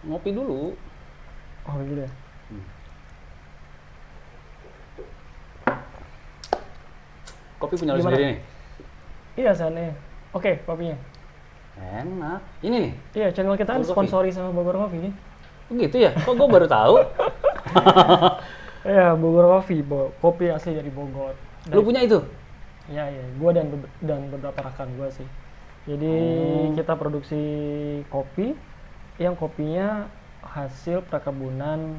Ngopi dulu. Oh gitu ya. Kopi punya lu Gimana? sendiri nih? Iya seandainya. Oke, kopinya. Enak. Ini nih. Iya, channel kita kan Bogor Coffee. sponsori sama Bogor Coffee. Oh gitu ya? Kok gue baru tahu? Iya, Bogor Coffee, kopi asli dari Bogor. Lu punya itu? Iya, iya, gue dan beberapa rekan gue sih. Jadi kita produksi kopi yang kopinya hasil perkebunan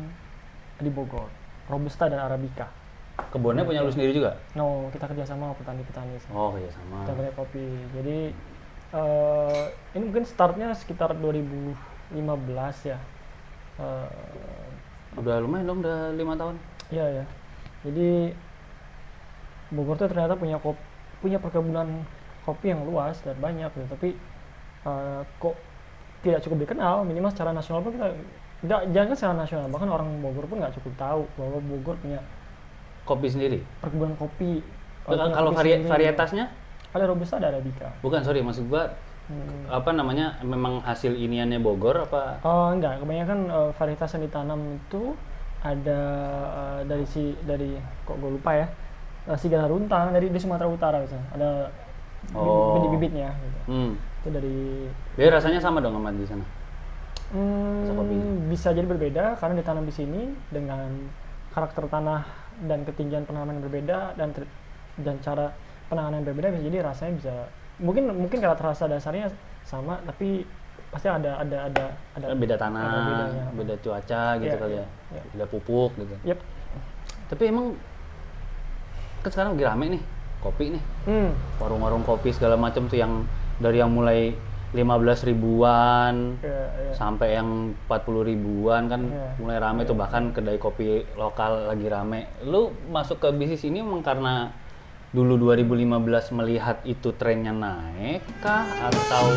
di Bogor, Robusta dan Arabica. Kebunnya punya lu sendiri juga? No, kita kerjasama sama petani-petani sih. Oh iya sama. Kita kerja kopi. Jadi ini mungkin startnya sekitar 2015 ya. Udah lumayan dong, udah 5 tahun. Iya ya. Jadi Bogor tuh ternyata punya perkebunan kopi yang luas dan banyak gitu. Tapi kok tidak cukup dikenal, minimal secara nasional pun kita jangan secara nasional, bahkan orang Bogor pun nggak cukup tahu bahwa Bogor punya Kopi sendiri? perkebunan kopi. Kalau Punya kopi sendiri. varietasnya? Ada Robusta, ada Arabica. Bukan, sorry, maksud gua apa namanya, memang hasil iniannya Bogor apa? Enggak, kebanyakan varietas yang ditanam itu ada dari kok gue lupa ya, Sigana Runtang dari di Sumatera Utara misalnya. Ada bibit-bibitnya gitu. Itu dari Jadi rasanya sama dong sama di sana? Rasa kopinya? bisa jadi berbeda karena ditanam di sini dengan karakter tanah dan ketinggian penanaman yang berbeda dan cara penanganan yang berbeda, bisa jadi rasanya bisa mungkin karakter rasa dasarnya sama tapi pasti ada Beda tanah, ada bedanya. beda cuaca gitu Iya, kali iya, ya? iya. Beda pupuk gitu. Yep. Tapi emang kan sekarang lagi rame nih kopi nih, warung-warung kopi segala macam tuh, yang dari yang mulai 15 ribuan Iya. sampai yang 40 ribuan kan Iya. mulai rame tuh, bahkan kedai kopi lokal lagi rame. Lu masuk ke bisnis ini emang karena dulu 2015 melihat itu trennya naik kah, atau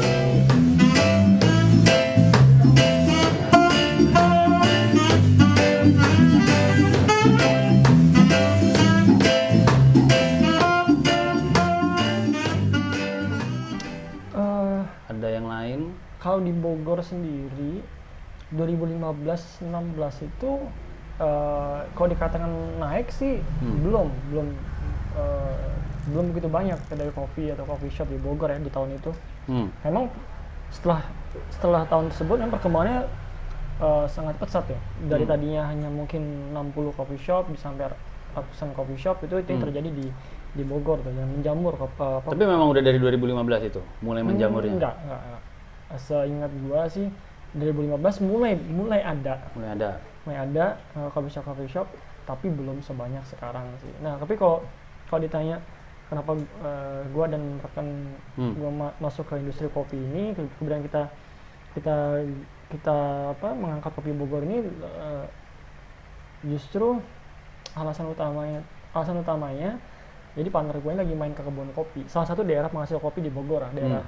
ada yang lain? Kalau di Bogor sendiri 2015-16 itu kalau dikatakan naik sih belum begitu banyak kedai kopi atau coffee shop di Bogor ya di tahun itu. Memang setelah tahun tersebut yang perkembangannya sangat pesat ya. Dari tadinya hanya mungkin 60 coffee shop bisa sampai ratusan coffee shop itu yang terjadi di Bogor tuh, yang menjamur. Tapi memang udah dari 2015 itu mulai menjamurnya? Enggak. Seingat gua sih 2015 mulai ada coffee shop tapi belum sebanyak sekarang sih. Nah, tapi kalau ditanya kenapa gua dan rekan gua masuk ke industri kopi ini, kemudian kita mengangkat kopi Bogor ini, justru alasan utamanya jadi partner gue lagi main ke kebun kopi, salah satu daerah penghasil kopi di Bogor, daerah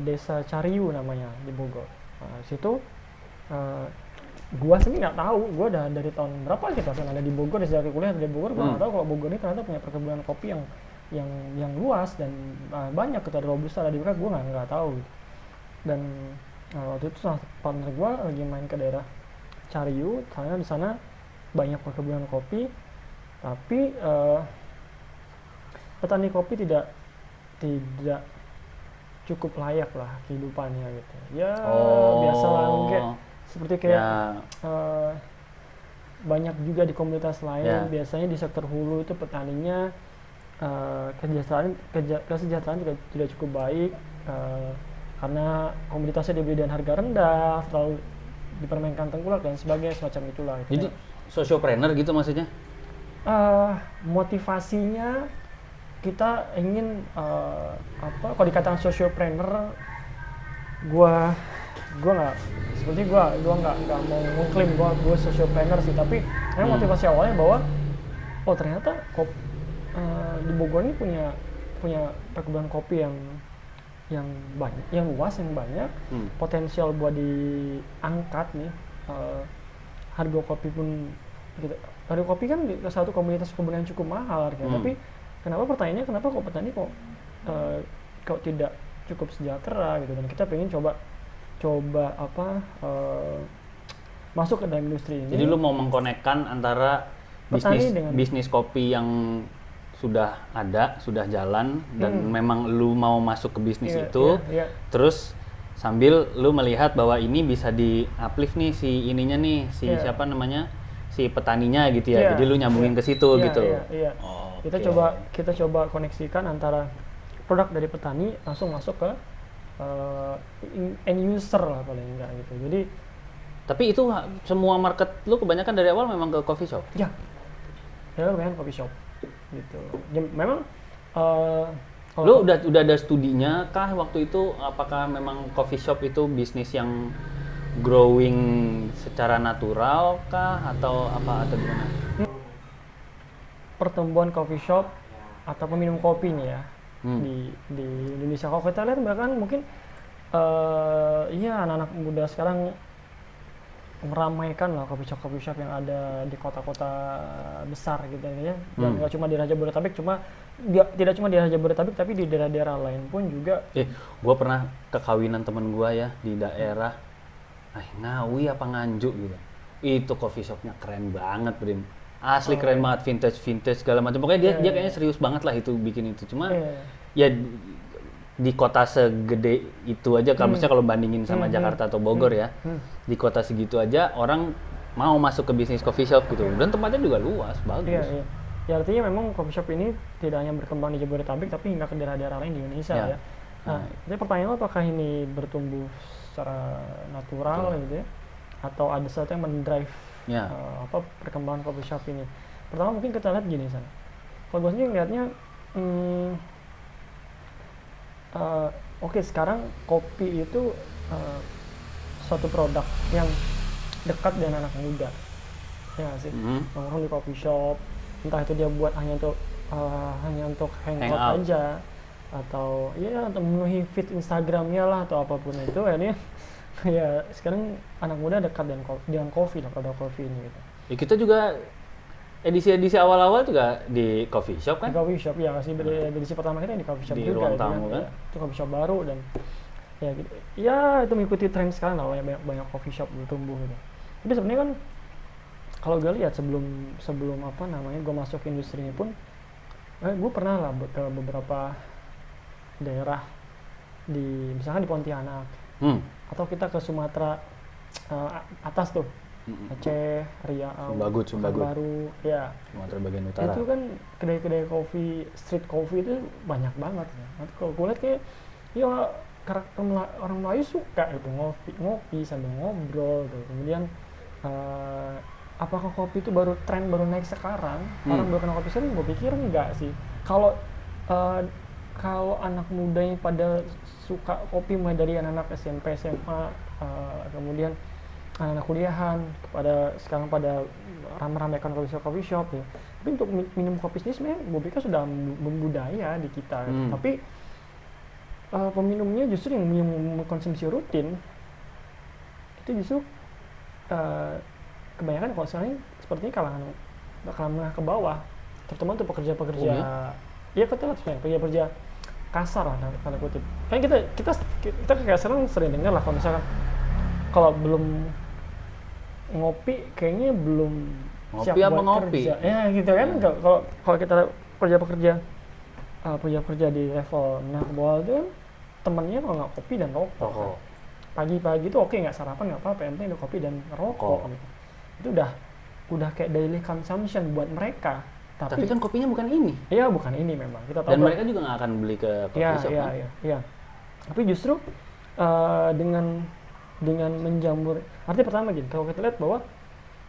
desa Cariu namanya di Bogor. Nah, situ gua sendiri nggak tahu, gua udah dari tahun berapa kita ada di Bogor, sejak kuliah di Bogor, gua nggak tahu kalau Bogor ini ternyata punya perkebunan kopi yang luas dan banyak. Kita ada Robusta, ada juga gua nggak tahu gitu. Dan waktu itu partner gua lagi main ke daerah Cariu, karena di sana banyak perkebunan kopi, tapi petani kopi tidak cukup layak lah kehidupannya gitu. Ya biasalah, kayak seperti banyak juga di komunitas lain. Biasanya di sektor hulu itu petaninya kesejahteraan juga tidak cukup baik, karena komoditasnya dibeli dengan harga rendah, terlalu dipermainkan tengkulak dan sebagainya, semacam itulah gitu. Jadi sociopreneur gitu maksudnya? Motivasinya kita ingin kalau dikatakan sociopreneur, gua nggak mau mengklaim gua sociopreneur sih, tapi motivasi awalnya bahwa ternyata di Bogor ini punya perkebunan kopi yang banyak, yang luas, yang banyak, potensial buat diangkat nih. Harga kopi pun gitu. Harga kopi kan satu komunitas perkebunan yang cukup mahal harganya, tapi pertanyaannya kenapa kok petani kok tidak cukup sejahtera gitu. Dan kita pengen coba coba masuk ke dalam industri ini. Jadi lu mau mengkonekkan antara bisnis kopi yang sudah ada, sudah jalan, dan memang lu mau masuk ke bisnis itu, terus sambil lu melihat bahwa ini bisa di uplift nih si ininya nih, siapa namanya, si petaninya gitu ya. Jadi lu nyambungin ke situ gitu. Iya. Oh, kita coba koneksikan antara produk dari petani langsung masuk ke end user lah paling enggak gitu. Jadi tapi itu semua market lu kebanyakan dari awal memang ke coffee shop? Ya kebanyakan coffee shop gitu. Ya, memang lu udah ada studinya kah waktu itu, apakah memang coffee shop itu bisnis yang growing secara natural kah atau gimana? Pertumbuhan coffee shop atau peminum kopi nih ya di Indonesia, kalau kita lihat bahkan mungkin anak-anak muda sekarang meramaikan lah coffee shop yang ada di kota-kota besar gitu ya. Dan nggak cuma di Raja Bodetabek, tidak cuma di Raja Bodetabek tapi di daerah-daerah lain pun juga. Gua pernah ke kawinan temen gua ya di daerah Ngawi apa Nganjuk gitu. Itu coffee shopnya keren banget, Brim. Asli keren banget, vintage segala macam. Pokoknya dia kayaknya serius banget lah itu bikin itu. Cuma ya di kota segede itu aja, kalau misalnya kalau bandingin sama Jakarta atau Bogor ya, di kota segitu aja orang mau masuk ke bisnis coffee shop gitu, dan tempatnya juga luas, bagus. Ya artinya memang coffee shop ini tidak hanya berkembang di Jabodetabek tapi hingga ke daerah-daerah lain di Indonesia ya. Nah, jadi pertanyaan apakah ini bertumbuh secara natural gitu ya, atau ada sesuatu yang mendrive perkembangan coffee shop ini? Pertama mungkin kita lihat gini sana. Kalau gue sendiri ngeliatnya sekarang kopi itu suatu produk yang dekat dengan anak muda, ya nggak sih? Nongkrong di coffee shop, entah itu dia buat hanya untuk hangout aja, atau untuk memenuhi feed Instagramnya lah atau apapun itu ya sekarang anak muda dekat dengan kopi lah, produk kopi ini gitu. Ya, kita juga edisi awal-awal juga di coffee shop kan? Di coffee shop ya, masih edisi pertama kita di coffee shop di juga. Di ruang tamu kan? Itu coffee shop baru dan ya gitu. Ya itu mengikuti tren sekarang lah, banyak coffee shop bertumbuh gitu. Tapi sebenarnya kan kalau gue lihat sebelum gue masuk industri ini pun, gue pernah lah ke beberapa daerah misalkan di Pontianak, atau kita ke Sumatera atas tuh. Aceh, Riau, Baru, ya. Sumatera bagian utara. Itu kan kedai-kedai kopi, street coffee itu banyak banget. Nanti kalau gue lihat kayak, karakter orang Melayu suka gitu ngopi sambil ngobrol gitu. Kemudian apakah kopi itu baru naik sekarang? Orang baru kenal kopi sekarang? Gue pikir enggak sih. Kalau anak muda yang pada suka kopi mulai dari anak SMP, SMA, kemudian anak kuliahan, sekarang pada ramai-ramaikan coffee shop ya. Tapi untuk minum kopi ini sebenarnya gue pikir sudah membudaya di kita. Tapi peminumnya justru yang mengkonsumsi rutin itu justru kebanyakan kalau sekarang sepertinya kalangan menengah ke bawah, terutama untuk pekerja-pekerja. Iya betul, pekerja kasar lah tanda kutip. Kan kita kayak sering dengar lah kalau misalkan kalau belum ngopi kayaknya belum siap buat kerja. Ya gitu kan. Kalau kita pekerja di level menengah ke bawah itu kan temennya kalau nggak kopi dan rokok. Kan. Pagi-pagi itu nggak sarapan nggak apa-apa, yang penting ada kopi dan rokok. Gitu. Itu udah kayak daily consumption buat mereka. Tapi kan kopinya bukan ini. Iya bukan ini memang. Kita tahu. Dan mereka juga nggak akan beli ke coffee shop kan? Iya. Tapi justru dengan menjamur, artinya pertama gini, kalau kita lihat bahwa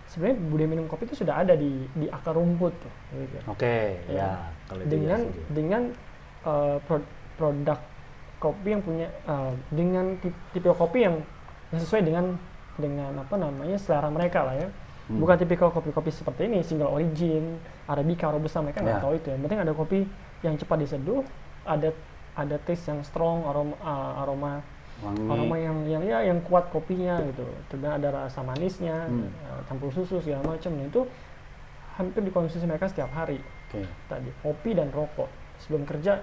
sebenarnya budaya minum kopi itu sudah ada di akar rumput tuh, gitu. Kalau dengan produk kopi yang punya dengan tipe kopi yang sesuai dengan selera mereka lah ya. Bukan tipikal kopi-kopi seperti ini, single origin, arabica, robusta, mereka nggak tahu itu. Yang penting ada kopi yang cepat diseduh, ada taste yang strong, aroma yang kuat kopinya gitu. Kemudian ada rasa manisnya, campur susu segala macam. Itu hampir dikonsumsi mereka setiap hari. Tadi kopi dan rokok sebelum kerja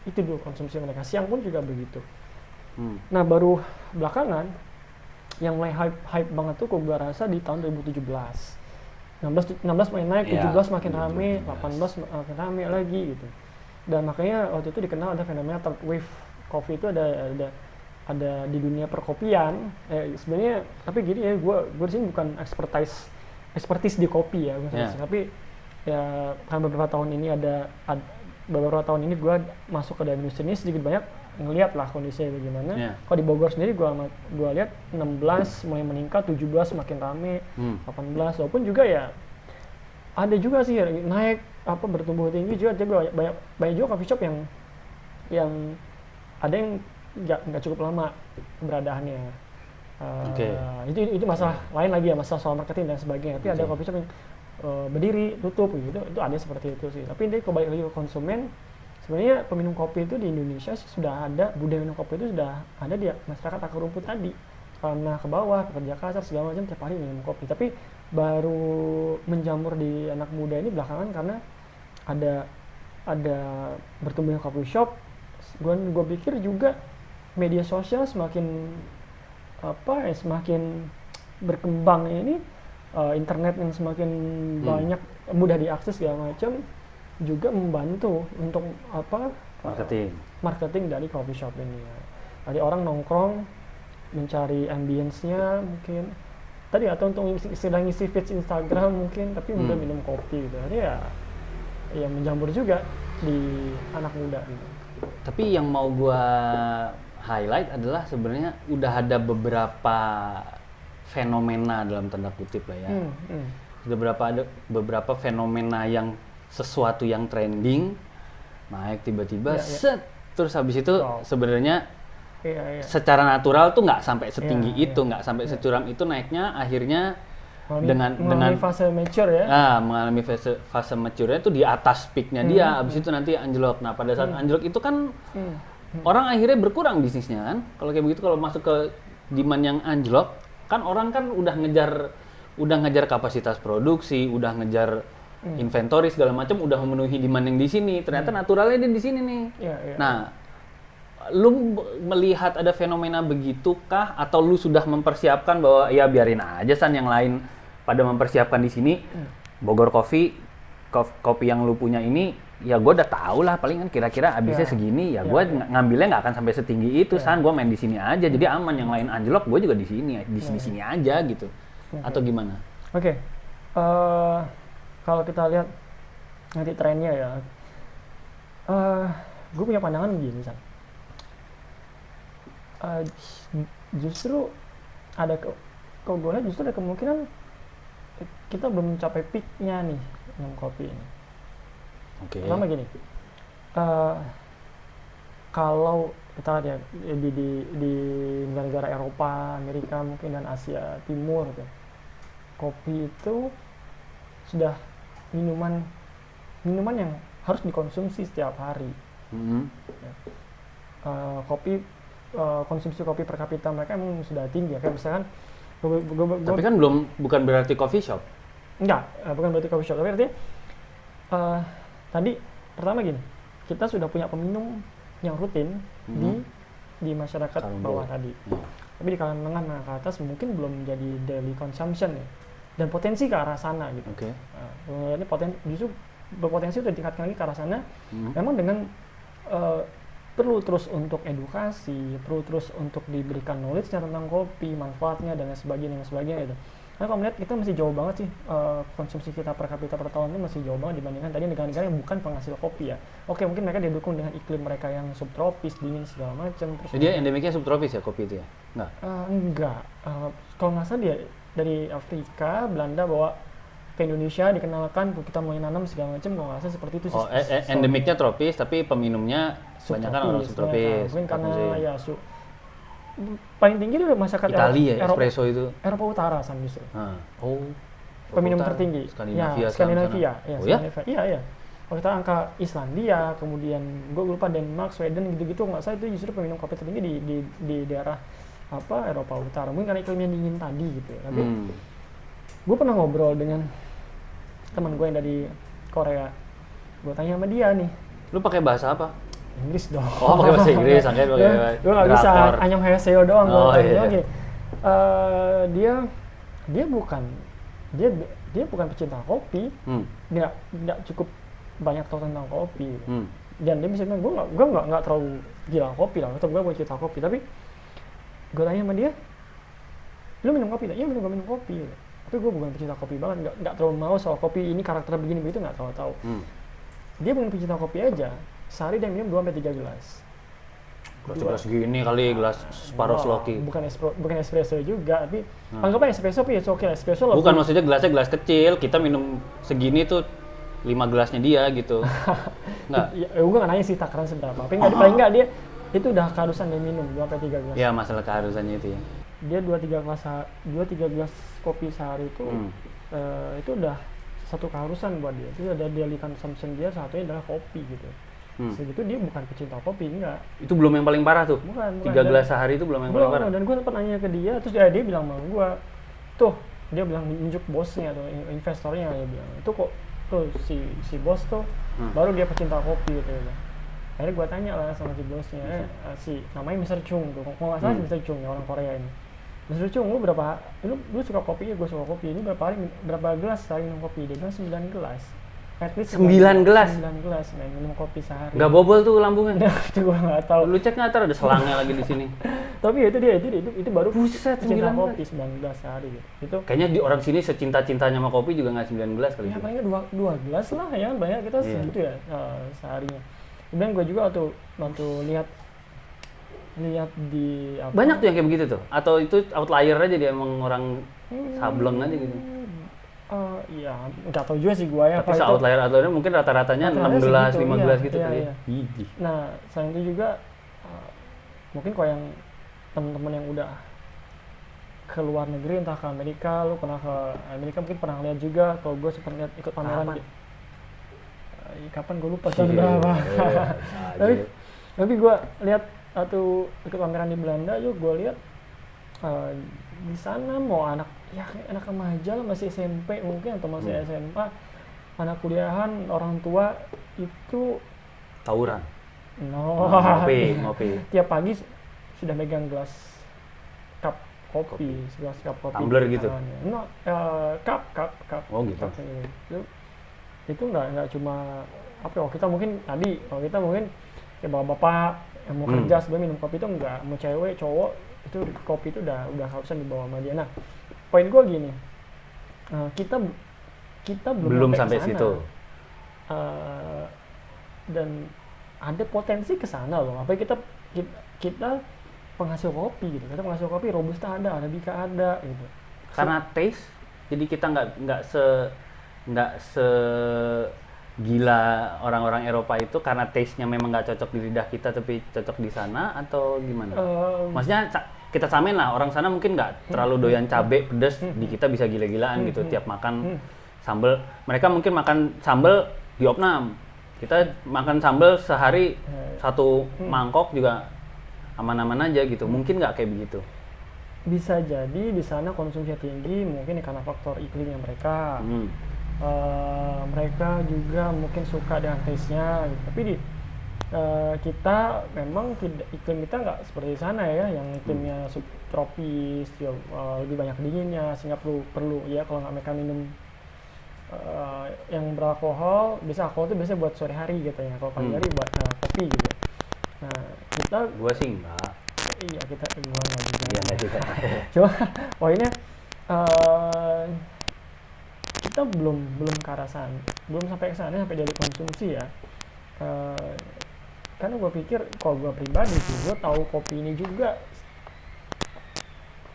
itu dulu konsumsi mereka. Siang pun juga begitu. Nah baru belakangan yang mulai hype banget tuh kok gua rasa di tahun 2017. 16 makin naik, Iya, 17 makin rame, 17. 18 makin rame lagi gitu. Dan makanya waktu itu dikenal ada fenomena third wave coffee itu ada di dunia perkopian. Sebenarnya tapi gini ya, gue di sini bukan expertise di kopi ya, Yeah. tapi ya kan beberapa tahun ini beberapa tahun ini gue masuk ke dalam industri ini sedikit banyak ngelihat lah kondisinya bagaimana. Yeah. Kalau di Bogor sendiri gue lihat 16 mulai meningkat, 17 makin rame, 18 walaupun juga ya ada juga sih naik bertumbuh tinggi juga banyak juga coffee shop yang ada yang nggak cukup lama keberadaannya. Itu masalah lain lagi ya, masalah soal marketing dan sebagainya. Tapi ada coffee shop yang berdiri tutup gitu, itu ada seperti itu sih. Tapi ini kembali lagi ke konsumen. Sebenarnya peminum kopi itu di Indonesia sudah ada, budaya minum kopi itu sudah ada di masyarakat akar rumput tadi. Karena ke bawah, pekerja kasar segala macam tiap hari minum kopi. Tapi baru menjamur di anak muda ini belakangan karena ada bertumbuhnya coffee shop. Gue pikir juga media sosial semakin berkembang ini, internet yang semakin banyak mudah diakses segala macam juga membantu untuk marketing dari coffee shop ini. Jadi orang nongkrong mencari ambience-nya mungkin tadi atau untuk sedang ngisi feed Instagram mungkin, tapi udah minum kopi gitu. Jadi ya menjamur juga di anak muda gitu. Tapi yang mau gua highlight adalah sebenarnya udah ada beberapa fenomena dalam tanda kutip lah ya. Ada beberapa fenomena yang sesuatu yang trending naik tiba-tiba set, terus habis itu sebenarnya secara natural tuh nggak sampai setinggi itu, nggak sampai securam itu naiknya, akhirnya dengan fase mature ya. Mengalami fase mature-nya itu di atas peak-nya dia, habis itu nanti anjlok. Nah, pada saat anjlok itu kan orang akhirnya berkurang bisnisnya kan. Kalau kayak begitu, kalau masuk ke demand yang anjlok, kan orang kan udah ngejar kapasitas produksi, udah ngejar inventory segala macam, udah memenuhi demand yang di sini. Ternyata naturalnya dia di sini nih. Nah, lu melihat ada fenomena begitukah, atau lu sudah mempersiapkan bahwa ya biarin aja San yang lain pada mempersiapkan di sini. Bogor Coffee, kopi yang lu punya ini ya gue udah tahu lah paling kan kira-kira habisnya segini ya, gue ngambilnya nggak akan sampai setinggi itu San, gue main di sini aja jadi aman, yang lain anjlok gue juga di sini sini aja gitu. Atau gimana? Oke. Kalau kita lihat nanti trennya ya, gue punya pandangan begini San. Justru kalau gue lihat justru ada kemungkinan kita belum mencapai peak-nya nih minum kopi ini. Pertama gini, kalau kita lihat ya di negara-negara Eropa, Amerika mungkin dan Asia Timur gitu, kopi itu sudah minuman yang harus dikonsumsi setiap hari. Konsumsi kopi per kapita mereka emang sudah tinggi ya. Kayak misalkan tapi kan bukan berarti coffee shop. Enggak, bukan berarti coffee shop. Tapi artinya tadi pertama gini, kita sudah punya peminum yang rutin di masyarakat bawah tadi. Tapi di kalangan menengah ke atas mungkin belum menjadi daily consumption ya. Dan potensi ke arah sana gitu. Ini justru berpotensi untuk ditingkatkan lagi ke arah sana. Memang dengan perlu terus untuk edukasi, perlu terus untuk diberikan knowledge tentang kopi, manfaatnya dan lain sebagainya gitu. Karena kalau melihat kita masih jauh banget sih, konsumsi kita per kapita per tahun itu masih jauh banget dibandingkan tadi negara-negara yang bukan penghasil kopi ya. Oke, mungkin mereka didukung dengan iklim mereka yang subtropis, dingin segala macam. Jadi endemiknya subtropis ya kopi itu ya? Enggak. Kalau nggak salah dia dari Afrika, Belanda bawa ke Indonesia, dikenalkan kita mulai nanam segala macam, kalau nggak salah seperti itu sih. Endemiknya tropis tapi peminumnya banyak kan orang subtropis. Mungkin karena ya paling tinggi itu masyarakat Italia ya, espresso itu. Eropa Utara San justru. Peminum peminum tertinggi. Skandinavia. Iya. Kalau kita angka Islandia, kemudian gue lupa Denmark, Sweden gitu-gitu, nggak salah itu justru peminum kopi tertinggi di daerah Eropa Utara. Mungkin karena iklimnya dingin tadi gitu. Tapi gue pernah ngobrol dengan teman gue yang dari Korea. Gue tanya sama dia nih. Lu pakai bahasa apa? Inggris dong. Pakai bahasa Inggris, angkat pakai. Gue nggak bisa anyong haeseo doang. Oke. Dia bukan dia bukan pecinta kopi. Dia nggak cukup banyak tahu tentang kopi. Dan dia bisa bilang gue nggak terlalu gila kopi lah, atau gue bukan cinta kopi. Tapi gue tanya sama dia, lu minum kopi? Iya, gue minum kopi. Tapi gue bukan pecinta kopi banget, nggak terlalu mau soal kopi ini karakter begini begitu, nggak terlalu tahu. Dia bukan pecinta kopi aja, sehari dia minum 2-3 gelas. Gelas gini kali, gelas separuh sloki. Bukan espresso juga, tapi anggapnya espresso, tapi oke espresso lah. Bukan, maksudnya gelasnya gelas kecil, kita minum segini tuh 5 gelasnya dia gitu. Enggak? Ya, gue nggak nanya sih takaran seberapa, tapi paling nggak dia itu udah keharusan dia minum 2-3 gelas. Ya masalah keharusannya itu ya. Dia 2-3 gelas kopi sehari itu, itu udah satu keharusan buat dia. Itu ada daily consumption dia, satunya adalah kopi gitu. Segitu dia bukan pecinta kopi, enggak. Itu belum yang paling parah tuh? Bukan. 3 gelas sehari itu belum yang paling parah? Dan gue sempat nanya ke dia, terus dia bilang sama gue, tuh, dia bilang nunjuk bosnya atau investornya, dia bilang, itu kok tuh si bos tuh, baru dia pecinta kopi gitu ya. Akhirnya gue tanya lah sama si bosnya, si namanya Mr. Chung tuh, kalau nggak salah Mr. Chung ya, orang Korea ini. Mr. Chung, lu suka kopi? Ya gue suka kopi. Ini berapa gelas sehari minum kopi? Dia bilang 9 gelas. At least 9 gelas? 9 gelas minum kopi sehari. Nggak bobol tuh lambungnya? Itu gue nggak tahu. Lu cek nggak, ada selangnya lagi di sini. Tapi itu baru Buset, pecinta 9 kopi 9 gelas sehari gitu. Itu kayaknya di orang sini secinta-cintanya sama kopi juga nggak 9 gelas kali. ya paling 2 gelas lah ya, banyak kita segitu ya seharinya. Kemudian gue juga waktu lihat di apa? Banyak tuh yang kayak begitu tuh? Atau itu outlier aja, dia emang orang sableng aja gitu? Iya, nggak tahu juga sih gue ya. Tapi outlier mungkin rata-ratanya 6 gelas, 5 gelas gitu kali ya. Nah, selain itu juga mungkin kalau yang teman-teman yang udah ke luar negeri, entah ke Amerika, lu pernah ke Amerika mungkin pernah lihat juga. Kalau gue sempat lihat ikut pameran kapan gue lupa tahun berapa. Tapi gue lihat atau ikut pameran di Belanda juga, gue lihat di sana mau anak remaja lah, masih SMP mungkin atau masih SMA, anak kuliahan, orang tua itu tawuran. Ngopi. Tiap pagi sudah megang gelas cup kopi. Tumbler gitu. Cup. Oh gitu. Itu nggak cuma apa ya, kita mungkin kayak bapak-bapak yang mau kerja sebelum minum kopi itu enggak, mau cewek cowok itu kopi itu udah harusan dibawa sama dia. Nah, poin gue gini, kita belum sampai situ, dan ada potensi ke sana loh. Apa kita penghasil kopi gitu, kita penghasil kopi, robusta ada, arabica ada gitu. Karena taste, jadi kita nggak se gila orang-orang Eropa itu karena taste-nya memang nggak cocok di lidah kita tapi cocok di sana, atau gimana? Maksudnya kita samain lah, orang sana mungkin nggak terlalu doyan cabai pedas, di kita bisa gila-gilaan gitu tiap makan sambal. Mereka mungkin makan sambal di opnam, kita makan sambal sehari 1 mangkok juga aman-aman aja gitu. Mungkin nggak kayak begitu? Bisa jadi di sana konsumsinya tinggi, mungkin karena faktor iklimnya mereka. Mereka juga mungkin suka dengan taste-nya gitu. Tapi kita memang iklim kita nggak seperti di sana ya, yang iklimnya subtropis, lebih banyak dinginnya, sehingga perlu ya kalau nggak mereka minum yang beralkohol. Biasa alkohol itu biasanya buat sore hari gitu ya, kalau pagi hari buat kopi gitu. Nah, gua sih enggak. Iya, kita gimana juga. Iya, enggak juga. Cuma poinnya kita belum ke arah sana, belum sampai ke sana, sampai dari konsumsi ya. Karena gue pikir, kalau gue pribadi sih, gue tahu kopi ini juga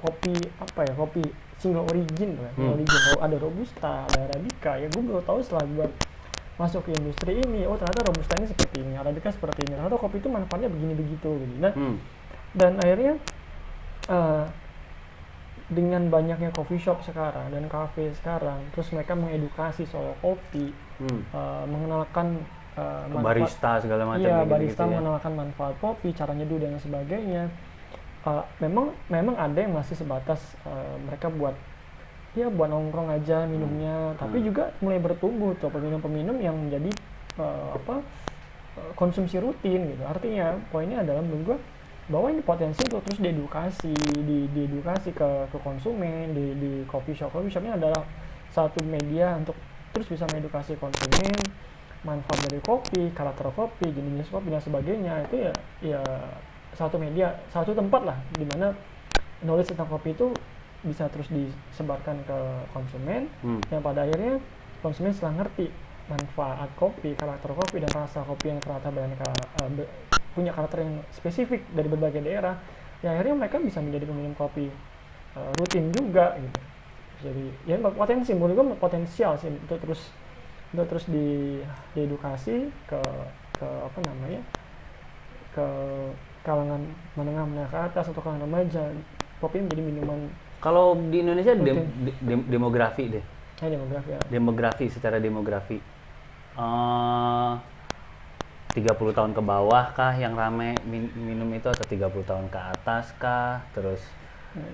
kopi single origin tuh ya. Origin, ada robusta, ada arabica ya. Gue baru tahu setelah gue masuk ke industri ini, oh ternyata robusta ini seperti ini, arabica seperti ini, ternyata kopi itu manfaatnya begini begitu gitu. Dan akhirnya dengan banyaknya coffee shop sekarang dan cafe sekarang, terus mereka mengedukasi soal kopi, mengenalkan barista segala macam. Iya, barista gitu, mengenalkan manfaat kopi, cara nyeduh dan sebagainya. Memang ada yang masih sebatas mereka buat nongkrong aja minumnya, tapi juga mulai bertumbuh tuh peminum-peminum yang menjadi konsumsi rutin gitu. Artinya poinnya adalah menurut gue bahwa ini potensi untuk terus diedukasi ke konsumen di coffee shop ini adalah satu media untuk terus bisa mengedukasi konsumen manfaat dari kopi, karakter kopi, jenis kopi dan sebagainya. Itu ya satu media, satu tempat lah di mana knowledge tentang kopi itu bisa terus disebarkan ke konsumen, yang pada akhirnya konsumen setelah ngerti manfaat kopi, karakter kopi dan rasa kopi yang ternyata punya karakter yang spesifik dari berbagai daerah, ya akhirnya mereka bisa menjadi peminum kopi rutin juga gitu. Jadi ya potensi, menurut gue potensial sih untuk terus diedukasi ke apa namanya, ke kalangan menengah ke atas atau kalangan remaja. Kopi menjadi minuman. Kalau di Indonesia demografi deh. Demografi ya. Demografi, secara demografi. 30 tahun ke bawah kah yang rame minum itu, atau 30 tahun ke atas kah? Terus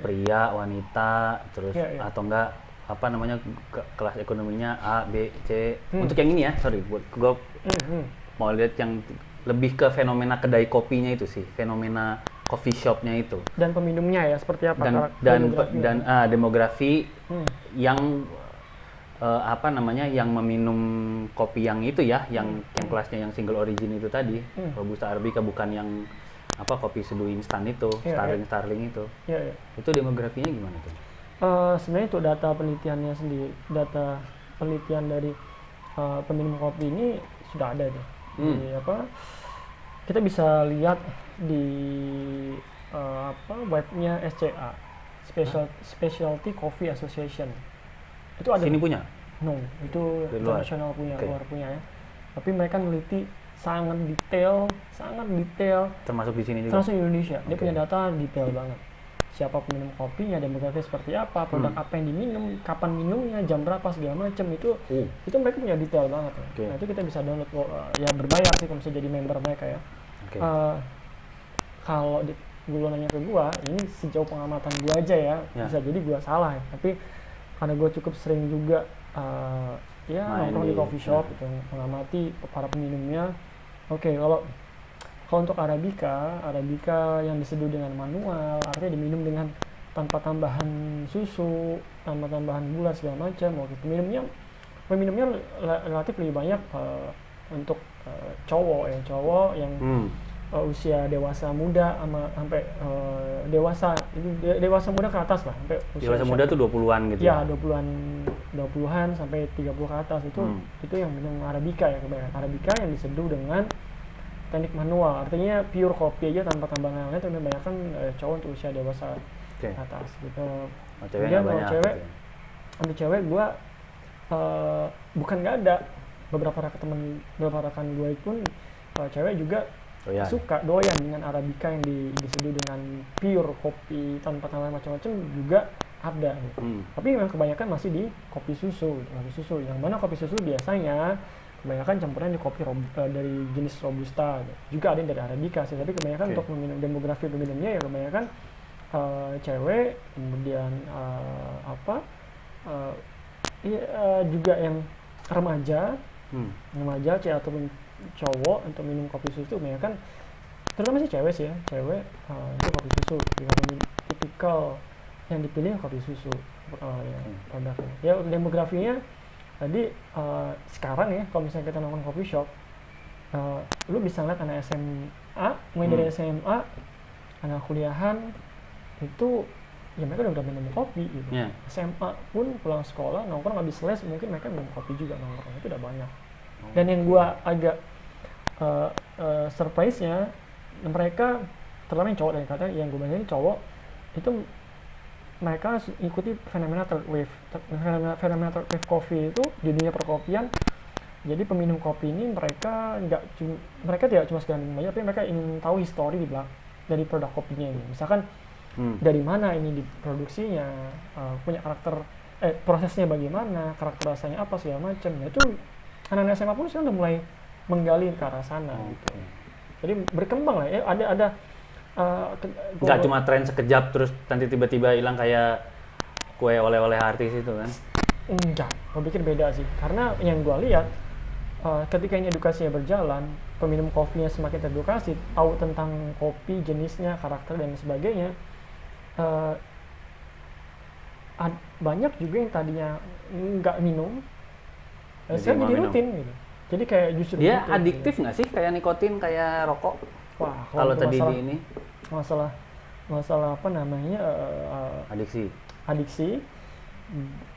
pria, wanita, terus atau enggak apa namanya kelas ekonominya A, B, C. Untuk yang ini ya, sorry, gue mau lihat yang lebih ke fenomena kedai kopinya itu sih, fenomena coffee shopnya itu. Dan peminumnya ya seperti apa? Dan demografi yang apa namanya, yang meminum kopi yang itu ya, yang kelasnya yang single origin itu tadi, Robusta Arabica, bukan yang apa kopi seduh instan itu, Starling itu. Itu demografinya gimana tuh? Sebenarnya itu data penelitiannya sendiri, data penelitian dari peminum kopi ini sudah ada tuh. Di kita bisa lihat di webnya SCA, Specialty Coffee Association. Itu ada. Sini punya? No, itu internasional punya, luar punya ya. Tapi mereka meneliti sangat detail. Termasuk di sini juga? Termasuk di Indonesia. Dia punya data detail banget. Siapa peminum kopinya, demografi seperti apa, produk apa yang diminum, kapan minumnya, jam berapa, segala macam itu mereka punya detail banget. Nah itu kita bisa download, ya berbayar sih kalau bisa jadi member mereka ya. Kalau gue nanya ke gue, ini sejauh pengamatan gue aja ya, bisa jadi gue salah ya. Tapi karena gue cukup sering juga nongkrong di coffee shop gitu, mengamati para peminumnya. Kalau untuk Arabica yang diseduh dengan manual, artinya diminum dengan tanpa tambahan susu, tanpa tambahan gula segala macam. Peminumnya relatif lebih banyak untuk cowok yang usia dewasa muda sampai dewasa muda ke atas lah, sampai dewasa muda tuh 20-an gitu. Ya, 20-an sampai 30 ke atas itu yang minum Arabica ya, kebanyakan Arabica yang diseduh dengan teknik manual, artinya pure kopi aja tanpa tambahan lainnya. Tapi kebanyakan cowok untuk usia dewasa ke atas gitu. Kemudian kalau cewek gue bukan nggak ada, beberapa rekan gue pun cewek juga suka doyan dengan Arabica yang diseduh dengan pure kopi tanpa tambahan macam-macam juga ada gitu. Tapi memang kebanyakan masih di kopi susu, yang mana kopi susu biasanya kebanyakan campuran di kopi dari jenis Robusta gitu. Juga ada yang dari Arabica sih, tapi kebanyakan untuk meminum, demografi peminumnya ya kebanyakan cewek, kemudian juga yang remaja cewek ataupun cowok untuk minum kopi susu. Kebanyakan terutama sih cewek itu kopi susu, tipikal yang dipilih kopi susu produknya. Ya demografinya tadi sekarang ya, kalau misalnya kita nongkrong coffee shop, lu bisa ngeliat anak SMA, mulai dari SMA, anak kuliahan itu ya mereka udah minum kopi gitu. SMA pun pulang sekolah nongkrong habis les mungkin mereka minum kopi juga nongkrong, itu udah banyak. Dan yang gua agak surprise-nya, mereka terutama yang cowok, dan katanya yang gue banyakin cowok itu mereka ikuti fenomena third wave coffee itu di dunia perkopian. Jadi peminum kopi ini mereka tidak cuma sekedar minum aja, tapi mereka ingin tahu histori dari produk kopinya ini. Misalkan dari mana ini diproduksinya, punya karakter, prosesnya bagaimana, karakter rasanya apa segala macam. Nah, itu anak-anak SMA pun sekarang udah mulai menggali ke arah sana gitu. Jadi berkembang lah ya, ada nggak cuma tren sekejap terus nanti tiba-tiba hilang kayak kue oleh-oleh artis itu kan? Enggak, gue pikir beda sih. Karena yang gue lihat ketika ini edukasinya berjalan, peminum kopinya semakin teredukasi, tahu tentang kopi, jenisnya, karakter dan sebagainya, eh, banyak juga yang tadinya nggak minum, sekarang mau jadi minum. rutin gitu. Jadi kayak justru Dia gitu, adiktif gitu. nggak sih kayak nikotin, kayak rokok? Wah, Kalau itu tadi masalah, di ini masalah apa namanya, adiksi. adiksi,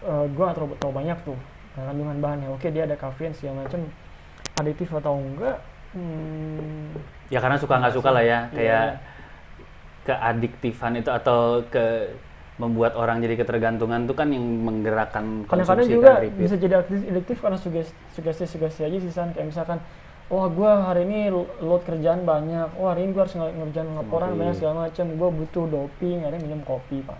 gue nggak terlalu tahu banyak tuh kandungan bahannya. Oke, dia ada kafein segala macam, adiktif atau enggak, Ya karena suka nggak suka lah ya, kayak Iya. keadiktifan itu atau membuat orang jadi ketergantungan tuh kan yang menggerakkan Kadang-kadang konsumsi juga kan repeat. bisa jadi adiktif karena sugesti aja sih San. Kayak misalkan, wah gue hari ini load kerjaan banyak, wah hari ini gue harus ngerjain laporan Kopi. banyak segala macam, gue butuh doping, ada minum kopi pak.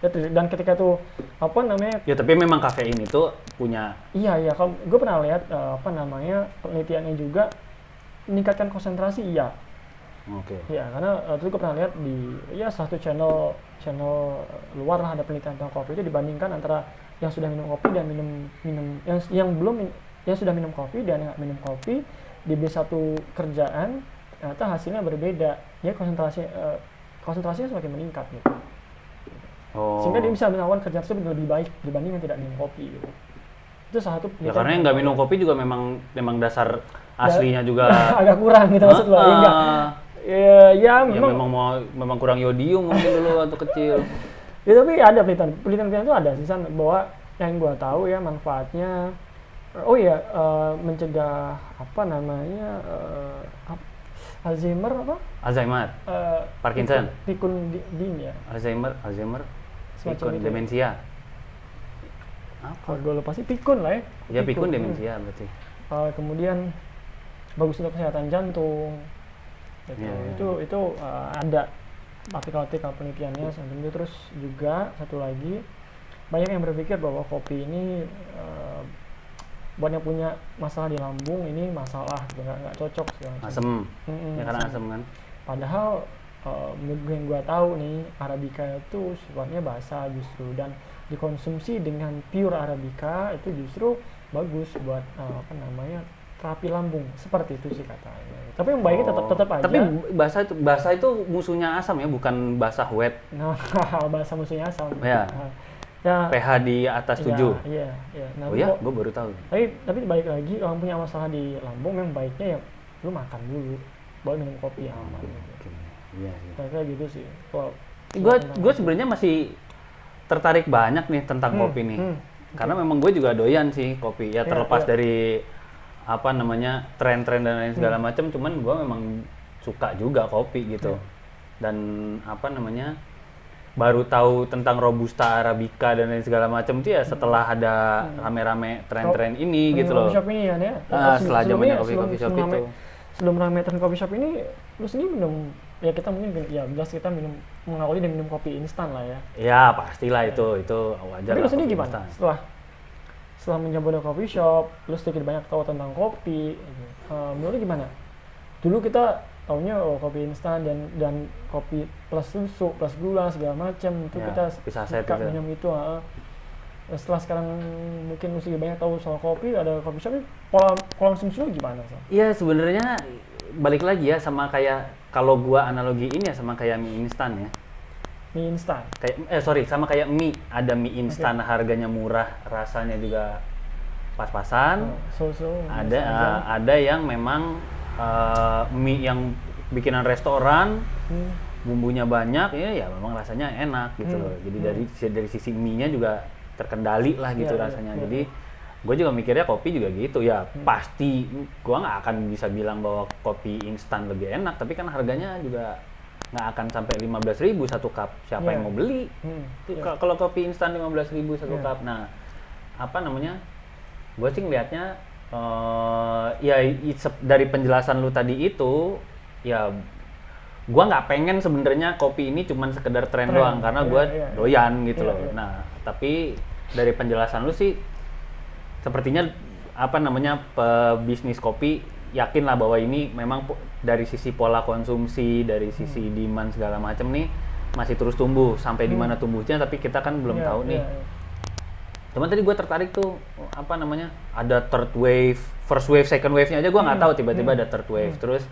Dan ketika tuh apa namanya, Ya tapi memang kafein itu punya iya kalau gue pernah lihat apa namanya penelitiannya juga meningkatkan konsentrasi, iya. oke. Ya, karena itu gue pernah lihat di satu channel luar lah, ada penelitian tentang kopi itu dibandingkan antara yang sudah minum kopi dan yang belum yang sudah minum kopi dan yang nggak minum kopi di satu kerjaan, ternyata hasilnya berbeda. Ya konsentrasinya semakin meningkat gitu. Oh. Sehingga dia bisa melakukan kerjaan tersebut lebih baik dibanding yang tidak minum kopi gitu. Itu salah satu Ya penelitian karena yang nggak minum kopi juga memang dasar aslinya juga agak kurang gitu maksud lo. Ya enggak. Ya ya memang memang kurang yodium mungkin dulu waktu kecil. ya, tapi ada penelitian itu ada sih San, bahwa yang gua tahu ya manfaatnya, mencegah apa namanya, Alzheimer apa, Alzheimer, Parkinson, pikun dini ya, Alzheimer, semacam pikun, itu. demensia. Apa? Kalau gue lupa sih pikun lah ya. Ya pikun demensia berarti. Kemudian bagus untuk kesehatan jantung. Gitu. Iya, iya. Itu ada artikel-artikel penelitiannya semacam itu. Terus juga satu lagi, banyak yang berpikir bahwa kopi ini buat yang punya masalah di lambung ini masalah, nggak cocok segala macam. Asem. Ya karena asem. asem kan. Padahal menurut yang gue tahu nih, Arabica itu sifatnya basah justru, dan dikonsumsi dengan pure Arabica itu justru bagus buat apa namanya, terapi lambung, seperti itu sih katanya. Tapi yang baiknya tetap aja. Tapi basah itu musuhnya asam ya, bukan basah wet. Nah, bahasa musuhnya asam. Ya. Ya. pH di atas 7. Iya. Nah, Oh ya, gue baru tahu. tapi balik lagi, orang punya masalah di lambung, memang baiknya ya lu makan dulu, baru minum kopi yang aman. Oke. Iya, iya. Kayak gitu sih. Gue sebenarnya masih tertarik banyak nih tentang kopi nih. Karena memang gue juga doyan sih kopi. Ya terlepas dari apa namanya tren-tren dan lain segala macam, cuman gue memang suka juga kopi gitu. Dan apa namanya, baru tahu tentang Robusta Arabica dan lain segala macam itu ya setelah ada rame-rame tren-tren ini gitu loh. Coffee shop ini kan ya. Setelah zamannya coffee shop itu. Sebelum rame tren coffee shop ini, lu sendiri minum, ya kita mungkin ya jelas kita mengawali dan minum kopi instan lah ya. Ya pastilah itu wajar. Tapi lah lu sendiri kopi gimana? instan. Setelah mencoba ada coffee shop, lu sedikit banyak tahu tentang kopi. Menurut lu gimana? Dulu kita taunya kopi instan dan kopi plus susu, plus gula segala macam itu Ya, kita bisa set suka itu. minum itu. Setelah sekarang mungkin lu sedikit banyak tahu soal kopi, ada coffee shop, pola konsumsi lu gimana? Iya sebenarnya balik lagi ya sama kayak kalau gua analogi ini ya sama kayak mie instan ya. Mie instan. Kayak sama kayak mie, ada mie instan harganya murah, rasanya juga pas-pasan. Ada yang memang mie yang bikinan restoran, bumbunya banyak, ya memang rasanya enak gitu loh. Jadi dari sisi mie-nya juga terkendali lah gitu rasanya. Jadi gue juga mikirnya kopi juga gitu ya. Pasti gue nggak akan bisa bilang bahwa kopi instan lebih enak, tapi kan harganya juga nggak akan sampai 15.000 satu cup. Siapa yang mau beli? Kalau kopi instan 15.000 satu cup. Nah, apa namanya? Gue sih ngelihatnya dari penjelasan lu tadi itu, ya gue nggak pengen sebenarnya kopi ini cuman sekedar tren doang, karena gue doyan gitu loh. Nah, tapi dari penjelasan lu sih sepertinya apa namanya pebisnis kopi yakin lah bahwa ini memang dari sisi pola konsumsi, dari sisi demand segala macam nih masih terus tumbuh. Sampai di mana tumbuhnya tapi kita kan belum tahu nih. Cuman tadi gue tertarik tuh apa namanya, ada third wave, first wave, second wave-nya aja gue nggak tahu, tiba-tiba ada third wave. Terus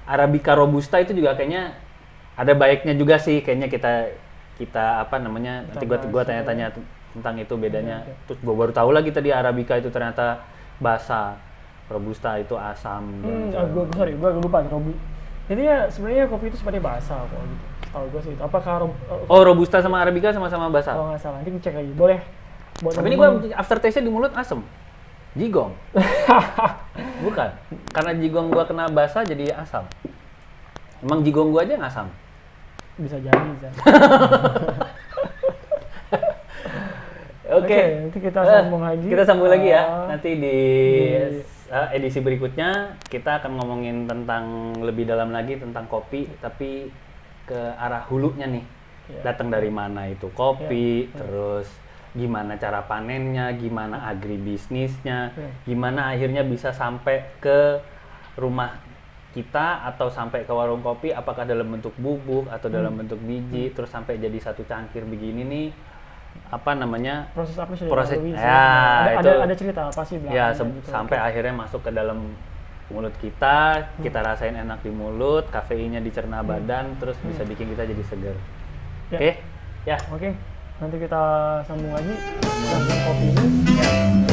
Arabica Robusta itu juga kayaknya ada baiknya juga sih, kayaknya kita apa namanya, nanti gue tanya-tanya tentang itu bedanya. Terus gue baru tahu lagi tadi Arabica itu ternyata basa, Robusta itu asam. Gue lupa Jadi ya sebenarnya kopi itu seperti basa kok gitu. Tahu gue sih itu. Apakah Robusta sama Arabica sama-sama basa? kalau nggak salah, nanti cek lagi. Boleh. Tapi ini gue after taste-nya di mulut asem. Jigong. Bukan. Karena jigong gue kena basa jadi asam. Emang jigong gue aja yang asam? Bisa jadi, Zan. Oke, nanti kita sambung lagi. Kita sambung lagi ya. Nanti di edisi berikutnya kita akan ngomongin tentang lebih dalam lagi tentang kopi, tapi ke arah hulunya nih. Datang dari mana itu kopi, terus gimana cara panennya, gimana agribisnisnya, gimana akhirnya bisa sampai ke rumah kita atau sampai ke warung kopi, apakah dalam bentuk bubuk atau dalam bentuk biji, terus sampai jadi satu cangkir begini nih, apa namanya, proses apa sih? Ada cerita apa sih belakangnya? Ya sampai akhirnya masuk ke dalam mulut kita, kita rasain enak di mulut, kafeinnya dicerna badan, terus bisa bikin kita jadi segar. Oke? Oke. Nanti kita sambung lagi dengan kopi ini.